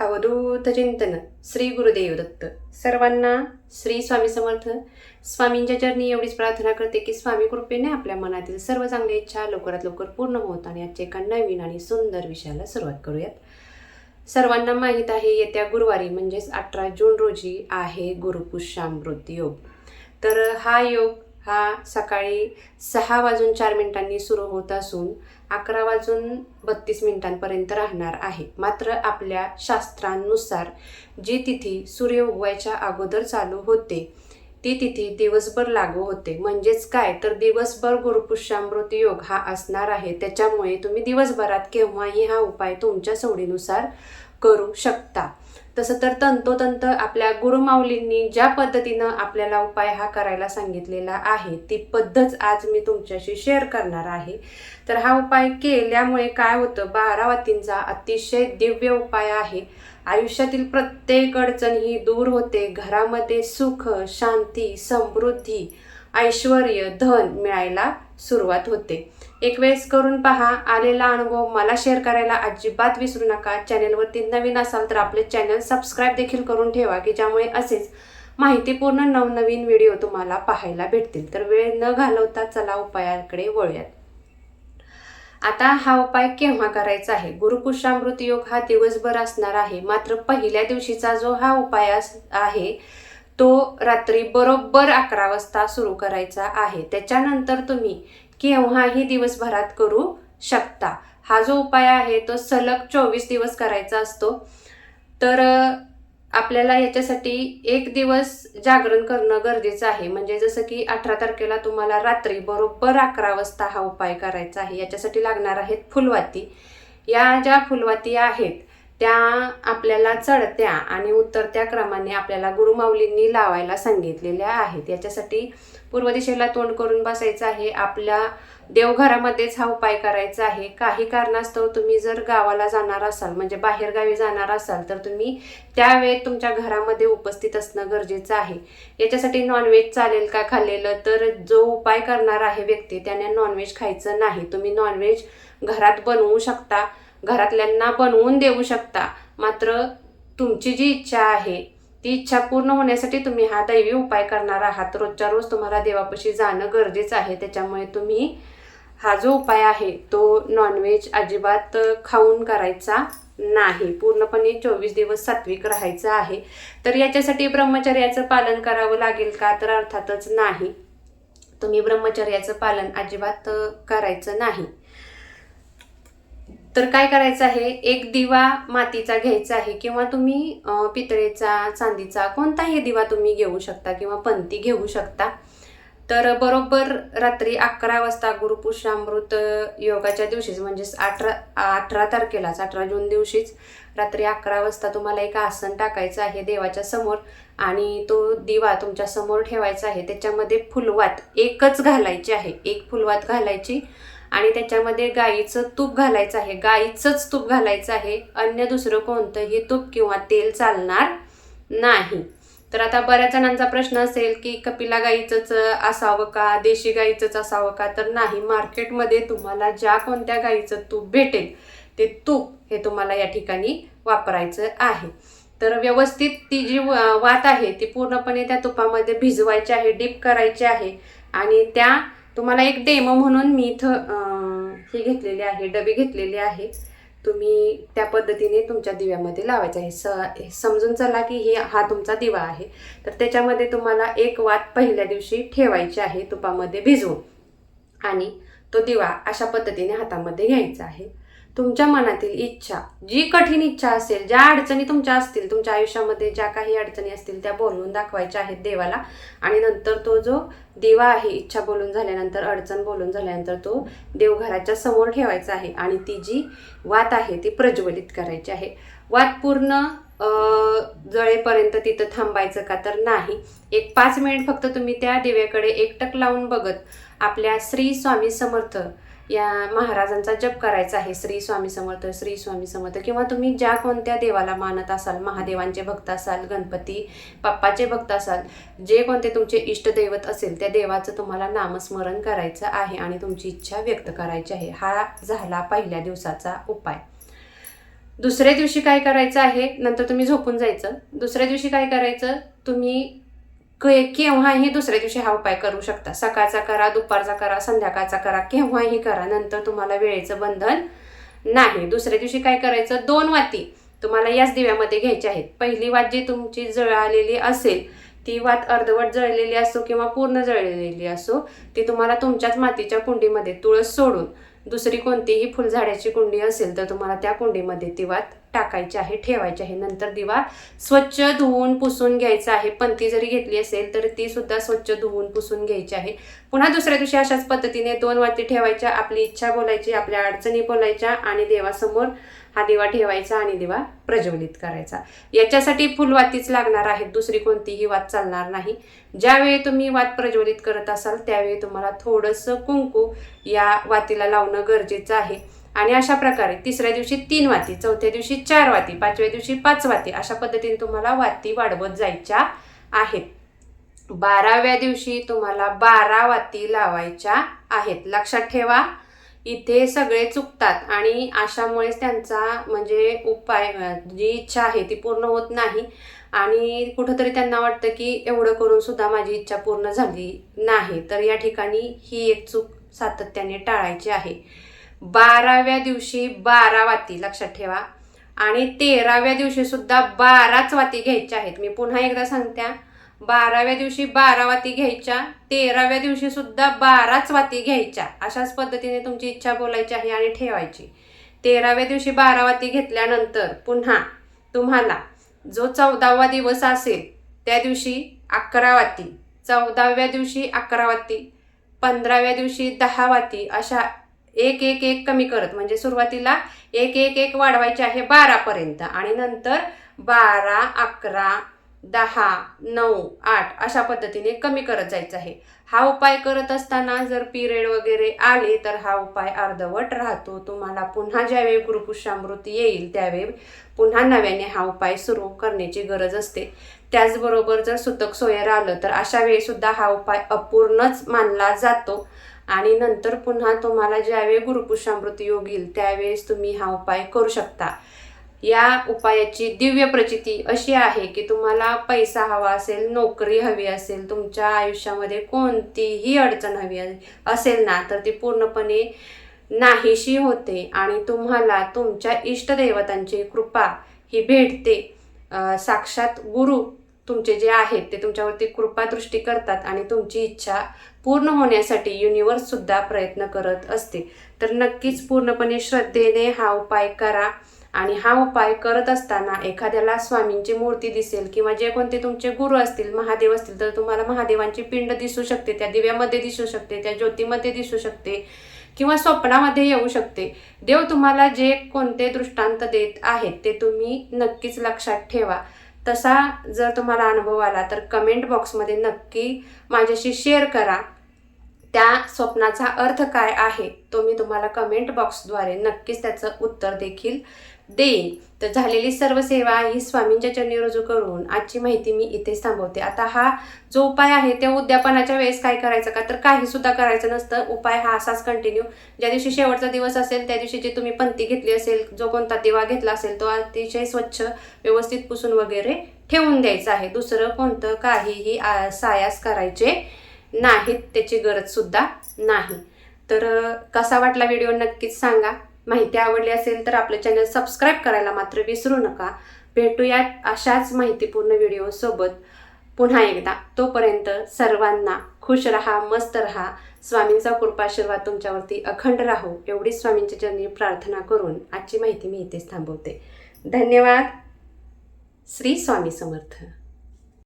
अवधूत चिंतन श्री गुरुदेव दत्त. सर्वांना श्री स्वामी समर्थ. स्वामींच्या चरणी एवढीच प्रार्थना करते की स्वामी कृपेने आपल्या मनातील सर्व चांगल्या इच्छा लवकरात लवकर पूर्ण होत आणि आजच्या एका नवीन आणि सुंदर विषयाला सुरुवात करूयात. सर्वांना माहीत आहे, येत्या गुरुवारी म्हणजेच 18 जून रोजी आहे गुरुपुष्यामृत योग. तर हा योग हा सकाळी 6:04 सुरू होत असून 11:32 राहणार आहे. मात्र आपल्या शास्त्रांनुसार जी तिथी सूर्य उगवायच्या अगोदर चालू होते ती तिथी दिवसभर लागू होते. म्हणजेच काय तर दिवसभर गुरुपुष्यामृत योग हा असणार आहे. त्याच्यामुळे तुम्ही दिवसभरात केव्हाही हा उपाय तुमच्या सवडीनुसार करू शकता. तसं तर तंतोतंत आपल्या गुरुमाऊलींनी ज्या पद्धतीनं आपल्याला उपाय हा करायला सांगितलेला आहे ती पद्धत आज मी तुमच्याशी शेअर करणार आहे. तर हा उपाय केल्यामुळे काय होतं, 12 वातींचा अतिशय दिव्य उपाय आहे. आयुष्यातील प्रत्येक अडचण ही दूर होते. घरामध्ये सुख, शांती, समृद्धी, ऐश्वर्य, धन मिळायला सुरुवात होते. एक वेळेस करून पहा. आलेला अनुभव मला शेअर करायला अजिबात विसरू नका. चॅनलवरती नवीन असाल तर आपले चॅनल सबस्क्राईब देखील करून ठेवा की ज्यामुळे असेच माहितीपूर्ण नवनवीन व्हिडिओ तुम्हाला पाहायला भेटतील. तर वेळ न घालवता चला उपायाकडे वळूयात. आता हा उपाय केव्हा करायचा आहे? गुरुपुष्यामृत योग हा दिवसभर असणार आहे. मात्र पहिल्या दिवशीचा जो हा उपाय आहे तो रात्री बरोबर 11 वाजता सुरू करायचा आहे. त्याच्यानंतर तुम्ही केव्हाही दिवसभरात करू शकता. हा जो उपाय आहे तो सलग 24 दिवस करायचा असतो. तर आपल्याला याच्यासाठी एक दिवस जागरण करणं गरजेचं आहे. म्हणजे जसं की 18 तारखेला तुम्हाला रात्री बरोबर 11 वाजता हा उपाय करायचा आहे. याच्यासाठी लागणार आहेत फुलवाती. या ज्या फुलवाती आहेत त्या आपल्याला चढत्या आणि उतरत्या क्रमाने आपल्याला गुरुमाऊलींनी लावायला सांगितलेल्या आहेत. याच्यासाठी पूर्व दिशेला तोंड करून बसायचं आहे. आपल्या देवघरामध्येच हा उपाय करायचा आहे. काही कारणास्तव तुम्ही जर गावाला जाणार असाल म्हणजे बाहेरगावी जाणार असाल तर तुम्ही त्यावेळेत तुमच्या घरामध्ये उपस्थित असणं गरजेचं आहे. याच्यासाठी नॉनव्हेज चालेल का खाल्लेलं? तर जो उपाय करणार आहे व्यक्ती त्याने नॉनव्हेज खायचं नाही. तुम्ही नॉनव्हेज घरात बनवू शकता, घरातल्यांना बनवून देऊ शकता. मात्र तुमची जी इच्छा आहे ती इच्छा पूर्ण होण्यासाठी तुम्ही हा दैवी उपाय करणार आहात. रोजच्या रोज तुम्हाला देवापाशी जाणं गरजेचं आहे. त्याच्यामुळे तुम्ही हा जो उपाय आहे तो नॉनव्हेज अजिबात खाऊन करायचा नाही. पूर्णपणे 24 दिवस सात्विक राहायचं आहे. तर याच्यासाठी ब्रह्मचर्याचं पालन करावं लागेल का? तर अर्थातच नाही. तुम्ही ब्रह्मचर्याचं पालन अजिबात करायचं नाही. तर काय करायचं आहे, एक दिवा मातीचा घ्यायचा आहे किंवा तुम्ही पितळेचा, चांदीचा कोणताही दिवा तुम्ही घेऊ शकता किंवा पंती घेऊ शकता. तर बरोबर रात्री 11 वाजता गुरुपुष्यामृत योगाच्या दिवशीच म्हणजेच 18 तारखेलाच 18 जून दिवशीच रात्री 11 वाजता तुम्हाला एक आसन टाकायचं आहे देवाच्या समोर आणि तो दिवा तुमच्या समोर ठेवायचा आहे. त्याच्यामध्ये फुलवात एकच घालायची आहे. एक फुलवात घालायची आणि त्याच्यामध्ये गाईचं तूप घालायचं आहे. गाईचंच तूप घालायचं आहे. अन्य दुसरं कोणतंही तूप किंवा तेल चालणार नाही. तर आता बऱ्याच जणांचा प्रश्न असेल की कपिला गाईचंच असावं का, देशी गाईचंच असावं का? तर नाही. मार्केटमध्ये तुम्हाला ज्या कोणत्या गाईचं तूप भेटेल ते तूप हे तुम्हाला या ठिकाणी वापरायचं आहे. तर व्यवस्थित ती जी वात आहे ती पूर्णपणे त्या तुपामध्ये भिजवायची आहे, डीप करायची आहे. आणि त्या तुम्हाला एक डेमो म्हणून मी इथं हे घेतलेले आहे, डबे घेतलेले आहे. तुम्ही त्या पद्धतीने तुमच्या दिव्यामध्ये लावायचं आहे. समजून चला की हा तुमचा दिवा आहे. तर त्याच्यामध्ये तुम्हाला एक वात पहिल्या दिवशी ठेवायची आहे तुपामध्ये भिजवून आणि तो दिवा अशा पद्धतीने हातामध्ये घ्यायचा आहे. तुमच्या मनातील इच्छा, जी कठीण इच्छा असेल, ज्या अडचणी तुमच्या असतील, तुमच्या आयुष्यामध्ये ज्या काही अडचणी असतील त्या बोलून दाखवायच्या आहेत देवाला. आणि नंतर तो जो दिवा आहे, इच्छा बोलून झाल्यानंतर, अडचण बोलून झाल्यानंतर तो देवघराच्या समोर ठेवायचा आहे आणि ती जी वात आहे ती प्रज्वलित करायची आहे. वात पूर्ण जळेपर्यंत तिथं थांबायचं का? तर नाही. एक 5 मिनिट फक्त तुम्ही त्या दिव्याकडे एकटक लावून बघत आपल्या श्री स्वामी समर्थ या महाराजांचा जप करायचा आहे. श्री स्वामी समर्थ, श्री स्वामी समर्थ. किंवा तुम्ही ज्या कोणत्या देवाला मानत असाल, महादेवांचे भक्त असाल, गणपती बाप्पाचे भक्त असाल, जे कोणते तुमचे इष्टदैवत असेल त्या देवाचं तुम्हाला नामस्मरण करायचं आहे आणि तुमची इच्छा व्यक्त करायची आहे. हा झाला पहिल्या दिवसाचा उपाय. दुसऱ्या दिवशी काय करायचं आहे, नंतर तुम्ही झोपून जायचं. दुसऱ्या दिवशी काय करायचं, तुम्ही केव्हाही दुसऱ्या दिवशी हा उपाय करू शकता. सकाळचा करा, दुपारचा करा, संध्याकाळचा करा, केव्हाही करा. नंतर तुम्हाला वेळेचं बंधन नाही. दुसऱ्या दिवशी काय करायचं, 2 वाती तुम्हाला याच दिव्यामध्ये घ्यायच्या आहेत. पहिली वात जी तुमची जळालेली असेल, ती वात अर्धवट जळलेली असो किंवा पूर्ण जळलेली असो, ती तुम्हाला तुमच्याच मातीच्या कुंडीमध्ये तुळस सोडून दुसरी कोणतीही फुलझाडाची कुंडी असेल तर तुम्हाला त्या कुंडीमध्ये ती वात टाकायची आहे, ठेवायची आहे. नंतर दिवा स्वच्छ धुवून पुसून घ्यायचा आहे. पंती जरी घेतली असेल तर ती सुद्धा स्वच्छ धुवून पुसून घ्यायची आहे. पुन्हा दुसऱ्या दिवशी अशाच पद्धतीने 2 वाती ठेवायच्या, आपली इच्छा बोलायची, आपल्या अडचणी बोलायच्या आणि देवासमोर हा दिवा ठेवायचा आणि दिवा प्रज्वलित करायचा. याच्यासाठी फुलवातीच लागणार आहेत, दुसरी कोणतीही वात चालणार नाही. ज्यावेळी तुम्ही वात प्रज्वलित करत असाल त्यावेळी तुम्हाला थोडंसं कुंकू या वातीला लावणं गरजेचं आहे. आणि अशा प्रकारे तिसऱ्या दिवशी 3 वाती, चौथ्या दिवशी 4 वाती, 5व्या दिवशी 5 वाती, अशा पद्धतीने तुम्हाला वाती वाढवत जायच्या आहेत. 12व्या दिवशी तुम्हाला 12 वाती लावायच्या आहेत. लक्षात ठेवा, इथे सगळे चुकतात आणि अशामुळेच त्यांचा म्हणजे उपाय जी इच्छा आहे ती पूर्ण होत नाही आणि कुठंतरी त्यांना वाटतं की एवढं करून सुद्धा माझी इच्छा पूर्ण झाली नाही. तर या ठिकाणी ही एक चूक सातत्याने टाळायची आहे. 12व्या दिवशी 12 वाती लक्षात ठेवा आणि 13व्या दिवशी सुद्धा 12च वाती घ्यायच्या आहेत. मी पुन्हा एकदा सांगते, 12व्या दिवशी 12 वाती घ्यायच्या, 13व्या दिवशी सुद्धा 12च वाती घ्यायच्या. अशाच पद्धतीने तुमची इच्छा बोलायची आहे आणि ठेवायची. 13व्या दिवशी 12 वाती घेतल्यानंतर पुन्हा तुम्हाला जो 14वा दिवस असेल त्या दिवशी 11 वाती, 14व्या दिवशी 11 वाती, 15व्या दिवशी 10 वाती, अशा एक एक एक कमी करत म्हणजे सुरुवातीला एक एक एक वाढवायचे आहे 12 पर्यंत आणि नंतर 12, 11, 10, 9, 8 अशा पद्धतीने कमी करत जायचं आहे. हा उपाय करत असताना जर पिरियड वगैरे आले तर हा उपाय अर्धवट राहतो. तुम्हाला पुन्हा ज्यावेळी गुरुपुष्यामृत येईल त्यावेळी पुन्हा नव्याने हा उपाय सुरू करण्याची गरज असते. त्याचबरोबर जर सुतक सोयर आलं तर अशा वेळी सुद्धा हा उपाय अपूर्णच मानला जातो आणि नंतर पुन्हा तुम्हाला ज्यावेळी गुरुपुष्यामृत योग येईल त्यावेळेस तुम्ही हा उपाय करू शकता. या उपायाची दिव्य प्रचिती अशी आहे की तुम्हाला पैसा हवा असेल, नोकरी हवी असेल, तुमच्या आयुष्यामध्ये कोणतीही अडचण हवी असेल ना तर ती पूर्णपणे नाहीशी होते आणि तुम्हाला तुमच्या इष्टदैवतांची कृपा ही भेटते. साक्षात गुरु तुमचे जे आहेत ते तुमच्यावरती कृपादृष्टी करतात आणि तुमची इच्छा पूर्ण होण्यासाठी युनिवर्स सुद्धा प्रयत्न करत असते. तर नक्कीच पूर्णपणे श्रद्धेने हा उपाय करा आणि हा उपाय करत असताना एखाद्याला स्वामींची मूर्ती दिसेल किंवा जे कोणते तुमचे गुरु असतील, महादेव असतील तर तुम्हाला महादेवांची पिंड दिसू शकते, त्या दिव्यामध्ये दिसू शकते, त्या ज्योतीमध्ये दिसू शकते किंवा स्वप्नामध्ये येऊ शकते. देव तुम्हाला जे कोणते दृष्टांत देत आहेत ते तुम्ही नक्कीच लक्षात ठेवा. तसा जर तुम्हाला अनुभव आला तर कमेंट बॉक्समध्ये नक्की माझ्याशी शेअर करा. त्या स्वप्नाचा अर्थ काय आहे तो मी तुम्हाला कमेंट बॉक्सद्वारे नक्कीच त्याचं उत्तर देखील देईन. तर झालेली सर्व सेवा ही स्वामींच्या चरणी रुजू करून आजची माहिती मी इथेच थांबवते. आता हा जो उपाय आहे ते उद्यापनाच्या वेळेस काय करायचं का तर काही सुद्धा करायचं नसतं. उपाय हा असाच कंटिन्यू ज्या दिवशी शेवटचा दिवस असेल त्या दिवशी जी तुम्ही पंथी घेतली असेल, जो कोणता दिवा घेतला असेल तो अतिशय स्वच्छ व्यवस्थित पुसून वगैरे ठेवून द्यायचा आहे. दुसरं कोणतं काहीही सायास करायचे नाहीत, त्याची गरज सुद्धा नाही. तर कसा वाटला व्हिडिओ नक्कीच सांगा. माहिती आवडली असेल तर आपलं चॅनल सबस्क्राईब करायला मात्र विसरू नका. भेटूयात अशाच माहितीपूर्ण व्हिडिओ सोबत पुन्हा एकदा. तोपर्यंत सर्वांना खुश रहा, मस्त रहा. स्वामींचा कृपाशीर्वाद तुमच्यावरती अखंड राहो एवढी स्वामींच्या चरणी प्रार्थना करून आजची माहिती मी इथेच थांबवते. धन्यवाद. श्री स्वामी समर्थ.